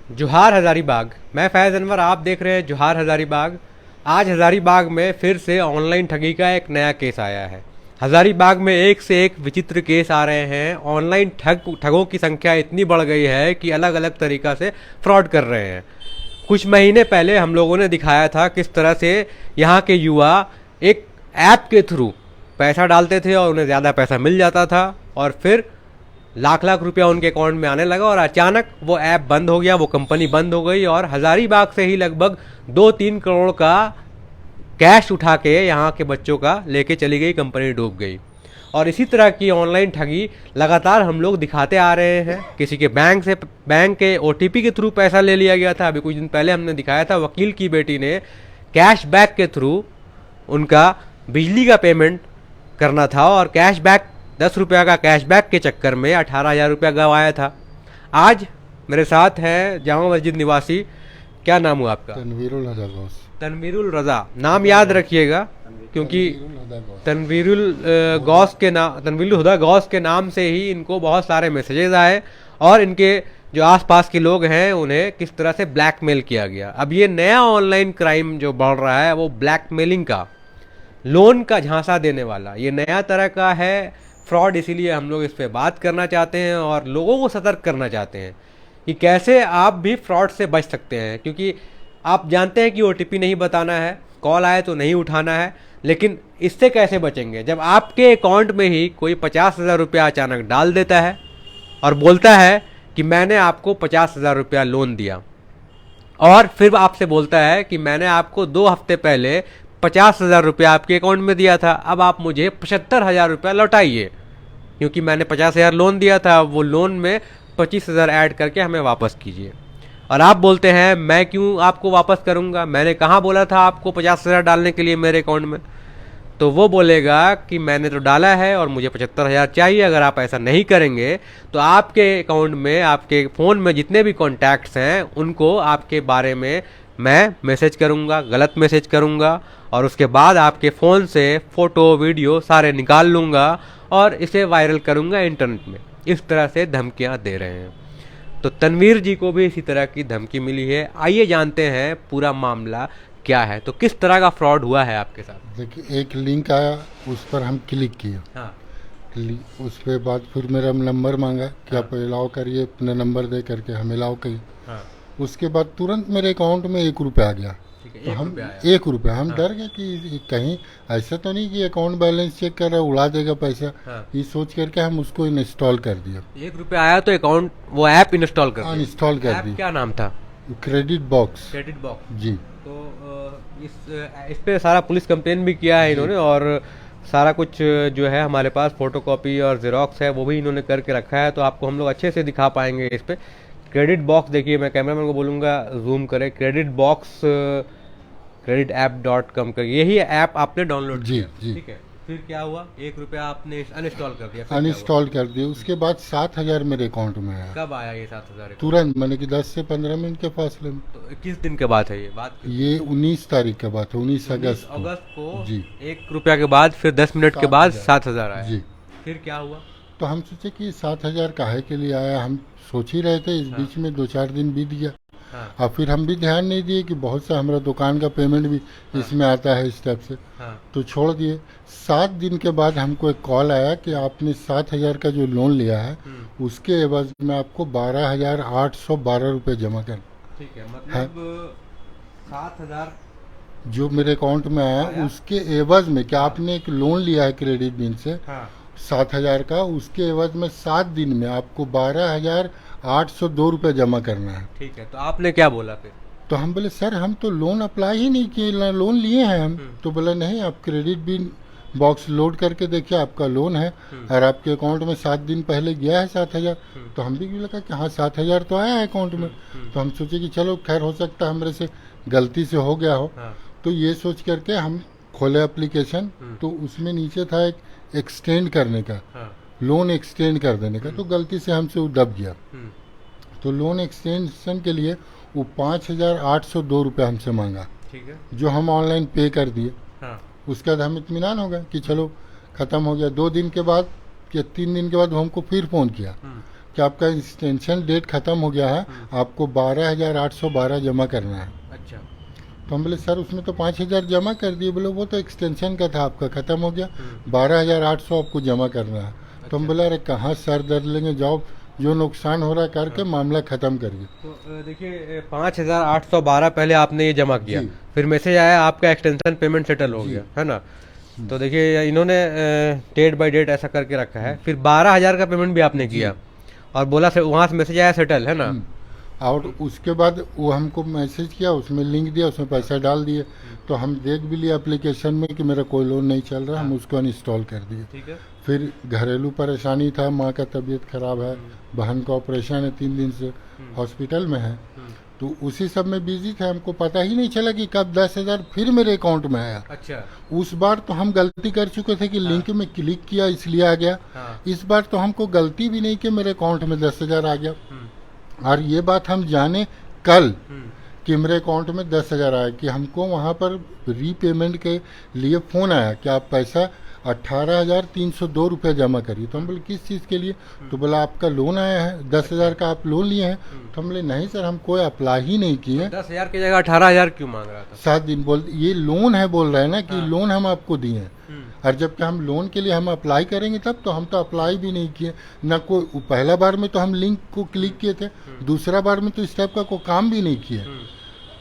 जोहार हज़ारीबाग। मैं फैज़ अनवर, आप देख रहे हैं जोहार हज़ारीबाग। आज हज़ारीबाग में फिर से ऑनलाइन ठगी का एक नया केस आया है। हज़ारीबाग में एक से एक विचित्र केस आ रहे हैं। ऑनलाइन ठगों की संख्या इतनी बढ़ गई है कि अलग अलग तरीक़ा से फ्रॉड कर रहे हैं। कुछ महीने पहले हम लोगों ने दिखाया था किस तरह से यहाँ के युवा एक ऐप के थ्रू पैसा डालते थे और उन्हें ज़्यादा पैसा मिल जाता था, और फिर लाख लाख रुपया उनके अकाउंट में आने लगा और अचानक वो ऐप बंद हो गया, वो कंपनी बंद हो गई और हज़ारीबाग से ही लगभग 2-3 करोड़ का कैश उठा के यहाँ के बच्चों का लेके चली गई, कंपनी डूब गई। और इसी तरह की ऑनलाइन ठगी लगातार हम लोग दिखाते आ रहे हैं। किसी के बैंक के OTP के थ्रू पैसा ले लिया गया था। अभी कुछ दिन पहले हमने दिखाया था वकील की बेटी ने कैशबैक के थ्रू उनका बिजली का पेमेंट करना था और कैशबैक 10 रुपया का कैशबैक के चक्कर में 18,000 रुपया गंवाया था। आज मेरे साथ है जामा मस्जिद निवासी, क्या नाम हुआ आपका? तनवीरुल हुदा गौस। तनवीरुल रज़ा, नाम याद रखिएगा क्योंकि तनवीरुल हुदा गौस के नाम से ही इनको बहुत सारे मैसेजेस आए और इनके जो आसपास के लोग हैं उन्हें किस तरह से ब्लैकमेल किया गया। अब ये नया ऑनलाइन क्राइम जो बढ़ रहा है वो ब्लैकमेलिंग का, लोन का झांसा देने वाला, ये नया तरह का है फ्रॉड। इसीलिए हम लोग इस पे बात करना चाहते हैं और लोगों को सतर्क करना चाहते हैं कि कैसे आप भी फ्रॉड से बच सकते हैं। क्योंकि आप जानते हैं कि OTP नहीं बताना है, कॉल आए तो नहीं उठाना है, लेकिन इससे कैसे बचेंगे जब आपके अकाउंट में ही कोई 50,000 रुपया अचानक डाल देता है और बोलता है कि मैंने आपको 50,000 रुपया लोन दिया, और फिर आपसे बोलता है कि मैंने आपको 2 हफ्ते पहले 50,000 रुपया आपके अकाउंट में दिया था, अब आप मुझे 75,000 रुपया लौटाइए क्योंकि मैंने 50,000 लोन दिया था, वो लोन में 25,000 ऐड करके हमें वापस कीजिए। और आप बोलते हैं मैं क्यों आपको वापस करूंगा, मैंने कहाँ बोला था आपको 50,000 डालने के लिए मेरे अकाउंट में। तो वो बोलेगा कि मैंने तो डाला है और मुझे 75,000 चाहिए। अगर आप ऐसा नहीं करेंगे तो आपके अकाउंट में, आपके फ़ोन में जितने भी कॉन्टैक्ट्स हैं उनको आपके बारे में मैं मैसेज करूंगा, गलत मैसेज करूंगा, और उसके बाद आपके फ़ोन से फ़ोटो वीडियो सारे निकाल लूँगा और इसे वायरल करूंगा इंटरनेट में। इस तरह से धमकियां दे रहे हैं। तो तनवीर जी को भी इसी तरह की धमकी मिली है। आइए जानते हैं पूरा मामला क्या है, तो किस तरह का फ्रॉड हुआ है आपके साथ। देखिए, एक लिंक आया, उस पर हम क्लिक किए। हाँ। उस पे बाद फिर मेरा नंबर मांगा कि आप अलाउ करिए, अपना नंबर दे करके हम अलाउ किए। हाँ। उसके बाद तुरंत मेरे अकाउंट में 1 रुपया आ गया। तो हम 1 रुपया हम डर गए कि कहीं ऐसा तो नहीं कि अकाउंट बैलेंस चेक कर रहा है उड़ा देगा पैसा। ये सोच करके हम उसको इंस्टॉल कर दिया। 1 रुपया आया तो अकाउंट, वो ऐप इंस्टॉल कर दिया। इंस्टॉल कर दिया। क्या नाम था? Credit box. क्रेडिट बॉक्स जी। तो इस पे सारा पुलिस कंप्लेन भी किया है इन्होंने, और सारा कुछ जो है हमारे पास फोटोकॉपी और जेरोक्स है वो भी इन्होंने करके रखा है, तो आपको हम लोग अच्छे से दिखा पाएंगे इस पे। क्रेडिट बॉक्स देखिए, मैं कैमरामैन को बोलूँगा जूम करे, क्रेडिट बॉक्स creditapp.com कर, यही ऐप आपने डाउनलोड किया। जी। ठीक है, फिर क्या हुआ? 1 रुपया आपने अनइंस्टॉल कर दिया। अनइंस्टॉल कर दिया। उसके बाद 7,000 मेरे अकाउंट में आया। कब आया ये 7,000? तुरंत, मैंने कि 10 से 15 मिनट के फासले में। तो किस दिन के बाद है ये बात? ये 19 तारीख के बाद है, 19 अगस्त को। जी। 1 रुपया के बाद फिर 10 मिनट के बाद 7,000 आया। जी। फिर क्या हुआ? तो हम सोचे कि 7,000 काहे के लिए आया, हम सोच ही रहे थे। इस बीच में 2-4 दिन बीत गया। और फिर हम भी ध्यान नहीं दिए कि बहुत सा हमारा दुकान का पेमेंट भी इसमें आता है इस टाइप से। तो छोड़ दिए। 7 दिन के बाद हमको एक कॉल आया कि आपने 7,000 का जो लोन लिया है उसके एवज में आपको 12,812 रुपये जमा कर। ठीक है, मतलब 7,000 जो मेरे अकाउंट में आया उसके एवज में, क्या आपने एक लोन लिया है क्रेडिट बिल से 7,000 का, उसके एवज में 7 दिन में आपको 12,802 रुपये जमा करना है। ठीक है, तो आपने क्या बोला फिर? तो हम बोले सर हम तो लोन अप्लाई ही नहीं किए, लोन लिए हैं हम। तो बोला नहीं, आप क्रेडिट बिल बॉक्स लोड करके देखिए, आपका लोन है और आपके अकाउंट में 7 दिन पहले गया है 7,000। तो हम भी लगा कि हाँ 7,000 तो आया है अकाउंट में। तो हम सोचे कि चलो खैर हो सकता है हमारे से गलती से हो गया हो। तो ये सोच करके हम खोले एप्लीकेशन, तो उसमें नीचे था एक एक्सटेंड करने का, लोन एक्सटेंड कर देने का। तो गलती से हमसे वो दब गया। तो लोन एक्सटेंशन के लिए वो 5,802 रुपये हमसे मांगा। ठीक है, जो हम ऑनलाइन पे कर दिए। उसके बाद हम इत्मीनान हो गए कि चलो ख़त्म हो गया। 2 दिन के बाद या 3 दिन के बाद वो हमको फिर फ़ोन किया कि आपका एक्सटेंशन डेट ख़त्म हो गया है, आपको 12,812 जमा करना है। अच्छा। तो हम बोले सर उसमें तो 5,000 जमा कर दिए। बोले वो तो एक्सटेंशन का था, आपका ख़त्म हो गया, 12,800 आपको जमा करना है। तो हम बोले अरे कहाँ सर दर्द लेंगे, जाओ जो नुकसान हो रहा है करके मामला ख़त्म करिए। तो देखिए 5,812 पहले आपने ये जमा किया, जी। फिर मैसेज आया आपका एक्सटेंशन पेमेंट सेटल हो जी। गया, है ना। तो देखिए इन्होंने डेट बाय डेट ऐसा करके रखा है। फिर 12,000 का पेमेंट भी आपने किया और बोला से वहाँ से मैसेज आया सेटल, है ना। और उसके बाद वो हमको मैसेज किया, उसमें लिंक दिया, उसमें पैसा डाल दिए। तो हम देख भी लिए एप्लीकेशन में कि मेरा कोई लोन नहीं चल रहा, हम उसको अनइंस्टॉल कर दिए। ठीक है। फिर घरेलू परेशानी था, माँ का तबीयत खराब है, बहन का ऑपरेशन है, 3 दिन से हॉस्पिटल में है, तो उसी सब में बिजी थे। हमको पता ही नहीं चला कि कब 10,000 फिर मेरे अकाउंट में आया। अच्छा। उस बार तो हम गलती कर चुके थे कि लिंक में क्लिक किया इसलिए आ गया। इस बार तो हमको गलती भी नहीं कि मेरे अकाउंट में 10,000 आ गया। और ये बात हम जाने कल कि मेरे अकाउंट में 10,000 आया, कि हमको वहाँ पर रीपेमेंट के लिए फ़ोन आया कि आप पैसा 18,302 रुपये जमा करिए। तो हम बोले किस चीज़ के लिए? तो बोला आपका लोन आया है, 10,000 का आप लोन लिए हैं। तो हम बोले नहीं सर, हम कोई अप्लाई ही नहीं किए। 10,000 की जगह 18,000 क्यों मांग रहा था? 7 दिन बोल, ये लोन है बोल रहे हैं ना कि लोन हम आपको दिए हैं। और जबकि हम लोन के लिए हम अप्लाई करेंगे तब, तो हम तो अप्लाई भी नहीं किए ना। कोई पहला बार में तो हम लिंक को क्लिक किए थे, दूसरा बार में तो इस टाइप का कोई काम भी नहीं किए।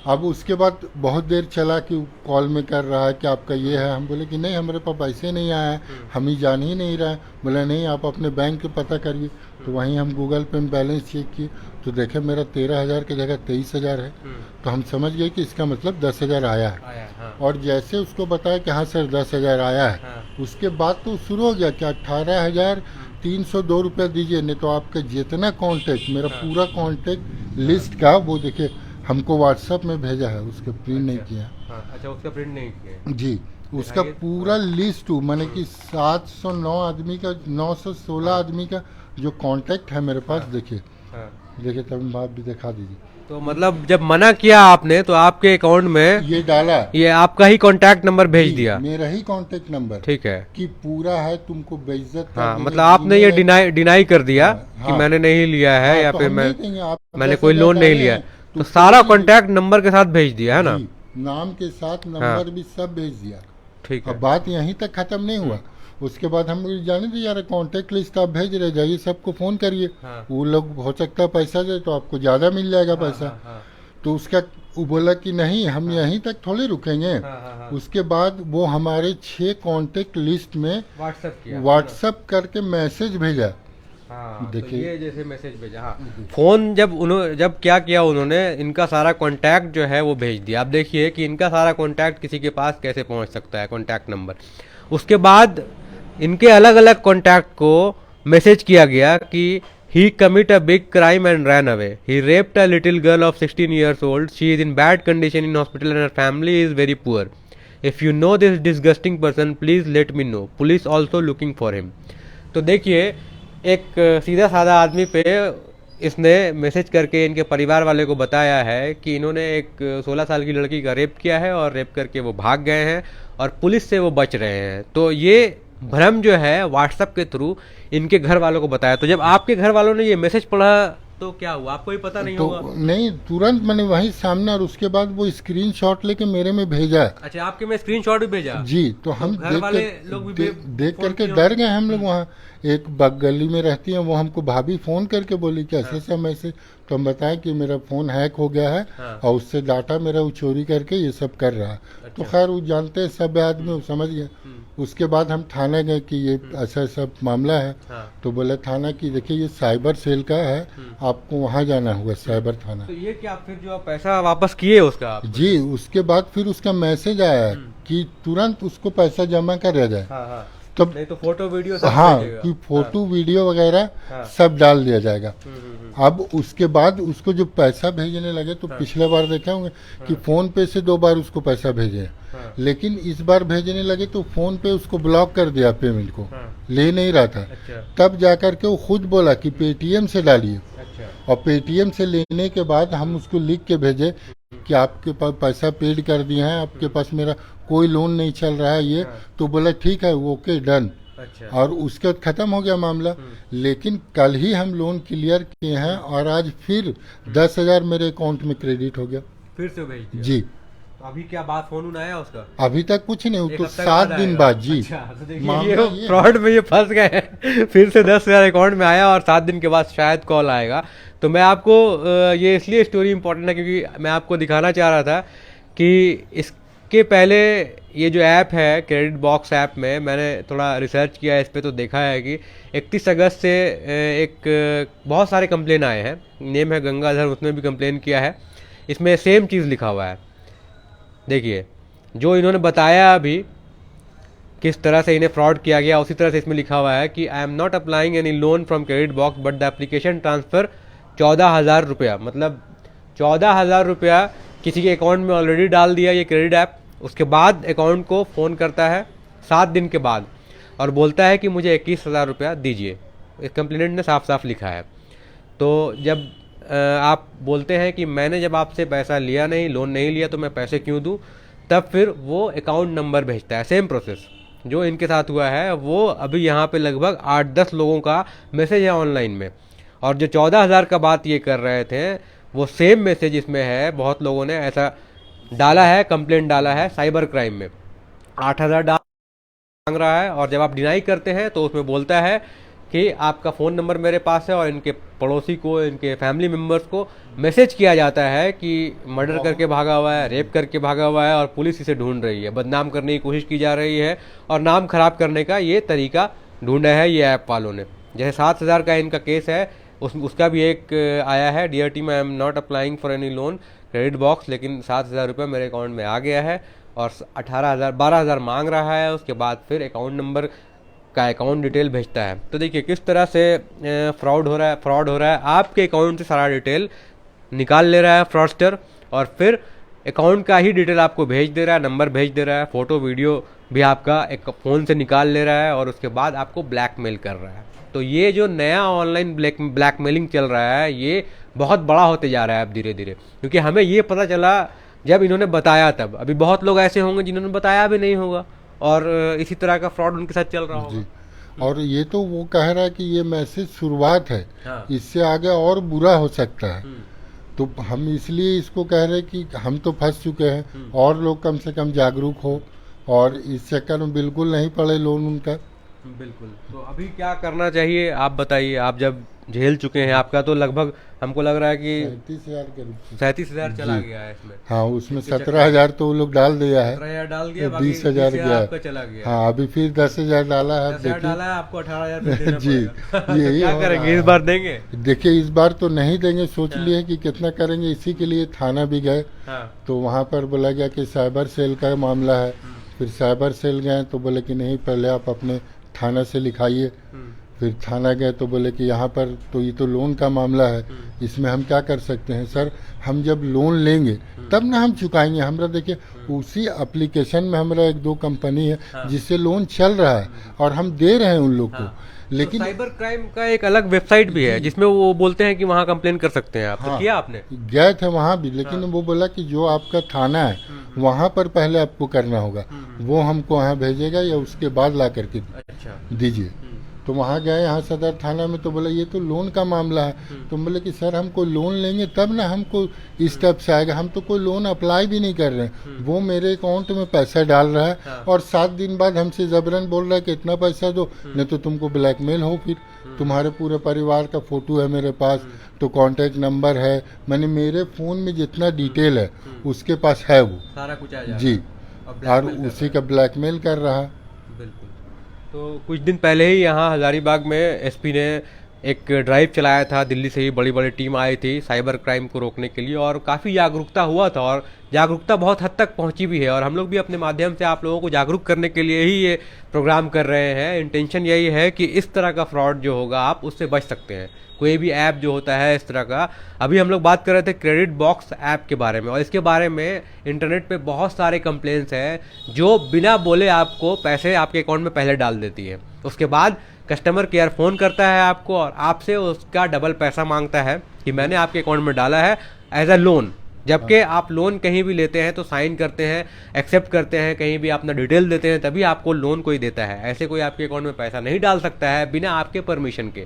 अब उसके बाद बहुत देर चला कि कॉल में कर रहा है कि आपका ये है। हम बोले कि नहीं हमारे पास पैसे नहीं आया है, हम ही जान ही नहीं रहा है। बोला नहीं आप अपने बैंक पे पता करिए। तो वहीं हम गूगल पे में बैलेंस चेक किए तो देखे मेरा 13,000 की जगह 23,000 है। तो हम समझ गए कि इसका मतलब 10,000 आया है। और जैसे उसको बताया कि हाँ सर 10,000 आया है, उसके बाद तो शुरू हो गया कि 18,302 रुपये दीजिए, नहीं तो आपका जितना कॉन्टेक्ट, मेरा पूरा कॉन्टेक्ट लिस्ट का वो देखिए हमको व्हाट्सएप में भेजा है, उसके प्रिंट नहीं किया। अच्छा, उसका प्रिंट नहीं किया जी। उसका पूरा लिस्ट माने कि 709 आदमी का, 916 आदमी का जो कांटेक्ट है मेरे पास। देखिए देखिए तब आप भी दिखा दीजिए। तो मतलब जब मना किया आपने तो आपके अकाउंट में ये डाला, ये आपका ही कांटेक्ट नंबर भेज दिया। मेरा ही कांटेक्ट नंबर, ठीक है, कि पूरा है, तुमको बेइज्जत कर हाँ, देंगे। मतलब आपने ये डिनाई कर दिया कि मैंने नहीं लिया है, या तो फिर हम मैं नहीं देंगे, आप मैंने 10,000 कोई लोन नहीं डाले लिया। हैं, तो सारा कांटेक्ट नंबर के साथ भेज दिया, है ना। जी, नाम के साथ नंबर भी सब भेज दिया। ठीक है। अब बात यहीं तक खत्म नहीं हुआ। उसके बाद हम जाने थे यार कांटेक्ट लिस्ट आप भेज रहे, जाइए सबको फोन करिए। वो लोग हो सकता है पैसा दे तो आपको ज्यादा मिल जाएगा पैसा। तो उसका वो बोला कि नहीं हम यहीं तक थोड़े रुकेंगे। उसके बाद वो हमारे 6 कांटेक्ट लिस्ट में व्हाट्सएप करके मैसेज भेजा। देखिए, तो ये जैसे मैसेज भेजा। फोन जब क्या किया उन्होंने, इनका सारा कांटेक्ट जो है वो भेज दिया। आप देखिए कि इनका सारा कांटेक्ट किसी के पास कैसे पहुंच सकता है, कांटेक्ट नंबर। उसके बाद इनके अलग अलग कांटेक्ट को मैसेज किया गया कि he commit a big crime and ran away. He raped a little girl of 16 years old. She is in bad condition in hospital and her family is very poor. If you know this disgusting person, please let me know. Police also looking for him. तो देखिए एक सीधा साधा आदमी पे इसने message करके इनके परिवार वाले को बताया है कि इन्होंने एक 16 साल की लड़की का रेप किया है और रेप करके वो भाग गए हैं और पुलिस से वो बच रहे हैं। तो ये भ्रम जो है व्हाट्सएप के थ्रू इनके घर वालों को बताया। तो जब आपके घर वालों ने ये मैसेज पढ़ा तो क्या हुआ, आपको ही पता नहीं होगा? नहीं, तुरंत मैंने वहीं सामने, और उसके बाद वो स्क्रीनशॉट लेके मेरे में भेजा। अच्छा, आपके में स्क्रीनशॉट भी भेजा? जी। तो हम देख करके डर गए हम लोग। वहाँ एक गली में रहती है, वो हमको भाभी फोन करके बोली कि ऐसे ऐसा मैसेज। तो हम बताएं कि मेरा फोन हैक हो गया है और उससे डाटा मेरा वो चोरी करके ये सब कर रहा है। तो खैर वो जानते हैं सब आदमी, वो समझ गए। उसके बाद हम थाने गए कि ये ऐसा सब मामला है। तो बोले थाना की देखिए ये साइबर सेल का है, आपको वहाँ जाना होगा साइबर थाना। तो ये क्या फिर जो पैसा वापस किए उसका आप? जी। उसके बाद फिर उसका मैसेज आया कि तुरंत उसको पैसा जमा कर जाए। तब नहीं तो फोटो वीडियो सब कि फोटो वीडियो वगैरह सब डाल दिया जाएगा। अब उसके बाद उसको जो पैसा भेजने लगे तो पिछले बार देखे होंगे कि फोन पे से 2 बार उसको पैसा भेजे, लेकिन इस बार भेजने लगे तो फोन पे उसको ब्लॉक कर दिया, पेमेंट को ले नहीं रहा था। तब जाकर के वो खुद बोला कि पेटीएम से डालिए। और पेटीएम से लेने के बाद हम उसको लिख के भेजे कि आपके पास पैसा पेड कर दिए हैं, आपके पास मेरा कोई लोन नहीं चल रहा है ये। तो बोला ठीक है ओके डन। अच्छा। और उसके बाद खत्म हो गया मामला। लेकिन कल ही हम लोन क्लियर किए हैं और आज फिर 10,000 मेरे अकाउंट में क्रेडिट हो गया। फिर से भेज दिया? जी। तो अभी क्या बात फोन उन आया उसका? अभी तक कुछ नहीं, वो एक तो हफ्ते 7 दिन आएगा? बाद। जी। अच्छा, तो देखिए मामला ये ये फ्रॉड में ये फंस गए हैं। फिर से 10,000 अकाउंट में आया और 7 दिन के बाद शायद कॉल आएगा। तो मैं आपको ये इसलिए स्टोरी इंपॉर्टेंट है क्योंकि मैं आपको दिखाना चाह रहा था कि इसके पहले ये जो ऐप है क्रेडिट बॉक्स ऐप में मैंने थोड़ा रिसर्च किया है इस पर, तो देखा है कि 31 अगस्त से बहुत सारे कंप्लेन आए हैं। नेम है गंगाधर, उसने भी कंप्लेन किया है। इसमें सेम चीज़ लिखा हुआ है। देखिए जो इन्होंने बताया अभी किस तरह से इन्हें फ्रॉड किया गया, उसी तरह से इसमें लिखा हुआ है कि आई am not applying any loan from credit box but the application transfer 14,000 रुपया। मतलब 14,000 रुपया किसी के अकाउंट में ऑलरेडी डाल दिया ये क्रेडिट ऐप। उसके बाद अकाउंट को फ़ोन करता है 7 दिन के बाद और बोलता है कि मुझे 21,000 रुपया दीजिए। इस कंप्लेनेंट ने साफ साफ लिखा है। तो जब आप बोलते हैं कि मैंने जब आपसे पैसा लिया नहीं, लोन नहीं लिया, तो मैं पैसे क्यों दूं, तब फिर वो अकाउंट नंबर भेजता है। सेम प्रोसेस जो इनके साथ हुआ है वो अभी यहाँ पे लगभग 8-10 लोगों का मैसेज है ऑनलाइन में। और जो 14,000 का बात ये कर रहे थे वो सेम मैसेज इसमें है। बहुत लोगों ने ऐसा डाला है, कंप्लेंट डाला है साइबर क्राइम में। 8,000 मांग रहा है और जब आप डिनाई करते हैं तो उसमें बोलता है कि आपका फ़ोन नंबर मेरे पास है और इनके पड़ोसी को, इनके फैमिली मेम्बर्स को मैसेज किया जाता है कि मर्डर करके भागा हुआ है, रेप करके भागा हुआ है और पुलिस इसे ढूंढ रही है, बदनाम करने की कोशिश की जा रही है और नाम खराब करने का ये तरीका ढूंढा है ये ऐप वालों ने। जैसे 7,000 का इनका केस है, उसका भी एक आया है, dear team I am not applying for any loan credit box, लेकिन 7,000 रुपये मेरे अकाउंट में आ गया है और 12,000 मांग रहा है। उसके बाद फिर अकाउंट नंबर का अकाउंट डिटेल भेजता है। तो देखिए किस तरह से फ्रॉड हो रहा है। आपके अकाउंट से सारा डिटेल निकाल ले रहा है फ्रॉडस्टर और फिर अकाउंट का ही डिटेल आपको भेज दे रहा है, नंबर भेज दे रहा है, फ़ोटो वीडियो भी आपका एक फ़ोन से निकाल ले रहा है और उसके बाद आपको ब्लैकमेल कर रहा है। तो ये जो नया ऑनलाइन ब्लैकमेलिंग चल रहा है ये बहुत बड़ा होते जा रहा है अब धीरे धीरे, क्योंकि हमें ये पता चला जब इन्होंने बताया तब। अभी बहुत लोग ऐसे होंगे जिन्होंने बताया भी नहीं होगा और इसी तरह का फ्रॉड उनके साथ चल रहा होगा। जी। और ये तो वो कह रहा है कि ये मैसेज शुरुआत है। हाँ। इससे आगे और बुरा हो सकता है। तो हम इसलिए इसको कह रहे हैं कि हम तो फंस चुके हैं और लोग कम से कम जागरूक हो और इस चक्कर में बिल्कुल नहीं पड़े लोन उनका। बिल्कुल। तो अभी क्या करना चाहिए आप बताइए, आप जब झेल चुके हैं, आपका तो लगभग हमको लग रहा है कि 37,000 करीब। 37,000 चला जी। गया है इसमें। हाँ, उसमें 17,000 तो वो लोग डाल दिया है, 17,000 डाल गया, तो बाकी 20,000 गया आपका चला गया। हाँ, अभी फिर 10,000 डाला है। 10,000 डाला है, आपको 18,000 देना जी, पड़ेगा। यही क्या हो करेंगे, रहा इस बार देंगे? देखिए इस बार तो नहीं देंगे, सोच लिए कि कितना करेंगे। इसी के लिए थाना भी गए। हाँ। तो वहाँ पर बोला गया कि साइबर सेल का मामला है। फिर साइबर सेल गए तो बोले कि नहीं, पहले आप अपने थाना से लिखाइए। फिर थाना गए तो बोले कि यहाँ पर तो ये तो लोन का मामला है, इसमें हम क्या कर सकते हैं सर। हम जब लोन लेंगे तब ना हम चुकाएंगे। हमरा देखिए उसी एप्लीकेशन में हमारा 1-2 कंपनी है जिससे लोन चल रहा है और हम दे रहे हैं उन लोग को। लेकिन तो साइबर क्राइम का एक अलग वेबसाइट भी है जिसमें वो बोलते हैं कि वहाँ कंप्लेन कर सकते हैं आप। तो किया आपने? गए थे वहाँ भी, लेकिन वो बोला कि जो आपका थाना है वहाँ पर पहले आपको करना होगा, वो हमको यहाँ भेजेगा या उसके बाद ला करके अच्छा दीजिए। तो वहाँ गए यहाँ सदर थाना में तो बोला ये तो लोन का मामला है। तो बोले कि सर हमको लोन लेंगे तब ना हमको इस स्टेप से आएगा, हम तो कोई लोन अप्लाई भी नहीं कर रहे हैं। वो मेरे अकाउंट में पैसा डाल रहा है और 7 दिन बाद हमसे जबरन बोल रहा है कि इतना पैसा दो, नहीं तो तुमको ब्लैकमेल हो। फिर तुम्हारे पूरे परिवार का फोटो है मेरे पास, तो कांटेक्ट नंबर है, मैंने मेरे फ़ोन में जितना डिटेल है उसके पास है, वो सारा कुछ आ जाएगा। जी, और उसी का ब्लैकमेल कर रहा है। बिल्कुल। तो कुछ दिन पहले ही यहाँ हज़ारीबाग में एसपी ने एक ड्राइव चलाया था, दिल्ली से ही बड़ी बड़ी टीम आई थी साइबर क्राइम को रोकने के लिए और काफ़ी जागरूकता हुआ था और जागरूकता बहुत हद तक पहुंची भी है। और हम लोग भी अपने माध्यम से आप लोगों को जागरूक करने के लिए ही ये प्रोग्राम कर रहे हैं। इंटेंशन यही है कि इस तरह का फ्रॉड जो होगा आप उससे बच सकते हैं। कोई भी ऐप जो होता है इस तरह का, अभी हम लोग बात कर रहे थे क्रेडिट बॉक्स ऐप के बारे में और इसके बारे में इंटरनेट पे बहुत सारे कंप्लेंट्स हैं जो बिना बोले आपको पैसे आपके अकाउंट में पहले डाल देती है। उसके बाद कस्टमर केयर फ़ोन करता है आपको और आपसे उसका डबल पैसा मांगता है कि मैंने आपके अकाउंट में डाला है एज अ लोन, जबकि आप लोन कहीं भी लेते हैं तो साइन करते हैं, एक्सेप्ट करते हैं, कहीं भी अपना डिटेल देते हैं, तभी आपको लोन कोई देता है। ऐसे कोई आपके अकाउंट में पैसा नहीं डाल सकता है बिना आपके परमिशन के।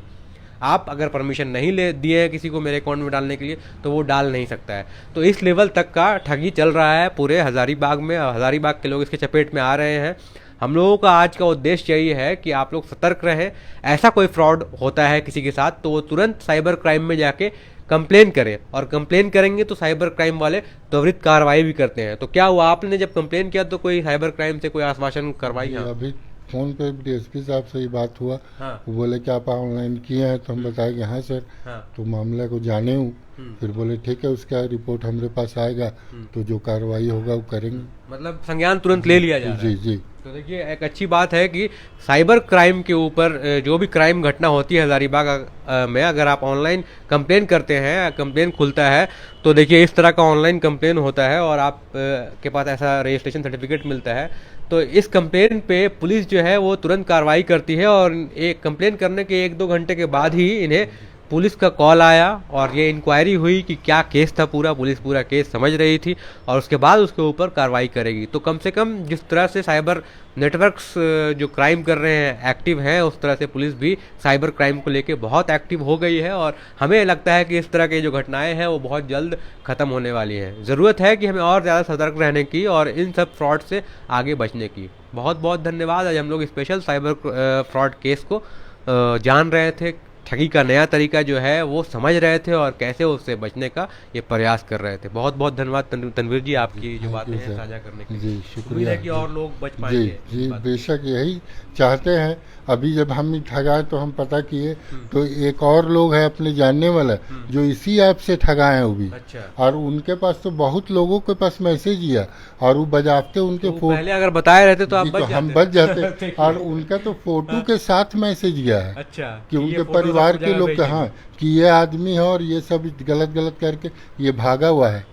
आप अगर परमिशन नहीं ले दिए हैं किसी को मेरे अकाउंट में डालने के लिए तो वो डाल नहीं सकता है। तो इस लेवल तक का ठगी चल रहा है पूरे हज़ारीबाग में, और हज़ारीबाग के लोग इसके चपेट में आ रहे हैं। हम लोगों का आज का उद्देश्य यही है कि आप लोग सतर्क रहें। ऐसा कोई फ्रॉड होता है किसी के साथ तो वो तुरंत साइबर क्राइम में जाके कंप्लेन करें, और कंप्लेन करेंगे तो साइबर क्राइम वाले त्वरित कार्रवाई भी करते हैं। तो क्या हुआ, आपने जब कंप्लेन किया तो कोई साइबर क्राइम से कोई आश्वासन करवाई? हाँ। अभी फोन पे डीएसपी साहब से ही बात हुआ। हाँ। वो बोले कि आप ऑनलाइन किए हैं, तो हम बताए कि हाँ सर। हाँ। तो मामले को जाने हूँ। फिर बोले ठीक है, उसका रिपोर्ट हमारे पास आएगा तो जो कार्रवाई होगा वो करेंगे। मतलब संज्ञान तुरंत ले लिया जा रहा है। जी जी। तो देखिए एक अच्छी बात है कि साइबर क्राइम के ऊपर जो भी क्राइम घटना होती है हज़ारीबाग में, अगर आप ऑनलाइन कंप्लेन करते हैं, कंप्लेन खुलता है तो देखिए इस तरह का ऑनलाइन कंप्लेन होता है और आप के पास ऐसा रजिस्ट्रेशन सर्टिफिकेट मिलता है, तो इस कंप्लेन पे पुलिस जो है वो तुरंत कार्रवाई करती है। और एक कंप्लेन करने के 1-2 घंटे के बाद ही इन्हें पुलिस का कॉल आया और ये इंक्वायरी हुई कि क्या केस था पूरा, पुलिस पूरा केस समझ रही थी और उसके बाद उसके ऊपर कार्रवाई करेगी। तो कम से कम जिस तरह से साइबर नेटवर्क्स जो क्राइम कर रहे हैं एक्टिव हैं, उस तरह से पुलिस भी साइबर क्राइम को लेके बहुत एक्टिव हो गई है। और हमें लगता है कि इस तरह की जो घटनाएं हैं वो बहुत जल्द ख़त्म होने वाली हैं। ज़रूरत है कि हमें और ज़्यादा सतर्क रहने की और इन सब फ्रॉड से आगे बचने की। बहुत बहुत धन्यवाद। आज हम लोग स्पेशल साइबर फ्रॉड केस को जान रहे थे, ठगी का नया तरीका जो है वो समझ रहे थे और कैसे उससे बचने का ये प्रयास कर रहे थे। बहुत बहुत धन्यवाद तनवीर जी, आपकी जो बातें हैं साझा करने के लिए। जी उम्मीद शुक्रिया है कि और लोग बच पाएंगे। जी जी, बेशक यही चाहते हैं। अभी जब हम ठगाए तो हम पता किए तो एक और लोग है अपने जानने वाला जो इसी ऐप से ठगाए हैं वो भी। अच्छा। और उनके पास तो बहुत लोगों के पास मैसेज किया और वो बजाते उनके तो पहले अगर बताए रहते तो आप जी, बच तो हम जाते। बच जाते। और उनका तो फोटो के साथ मैसेज गया है अच्छा, कि ये उनके फोटो परिवार सब के जगह लोग भेजिए। हाँ कि ये आदमी है और ये सब गलत गलत करके ये भागा हुआ है।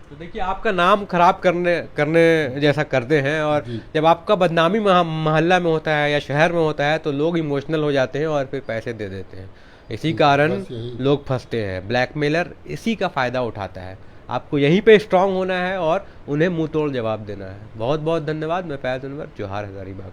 तो देखिए आपका नाम खराब करने जैसा करते हैं, और जी। जब आपका बदनामी मोहल्ला में होता है या शहर में होता है तो लोग इमोशनल हो जाते हैं और फिर पैसे दे देते हैं। इसी कारण बस यही। लोग फंसते हैं। ब्लैकमेलर इसी का फ़ायदा उठाता है। आपको यहीं पे स्ट्रांग होना है और उन्हें मुंह तोड़ जवाब देना है। बहुत बहुत धन्यवाद। मैं फैज़ अनवर, जोहार हज़ारीबाग।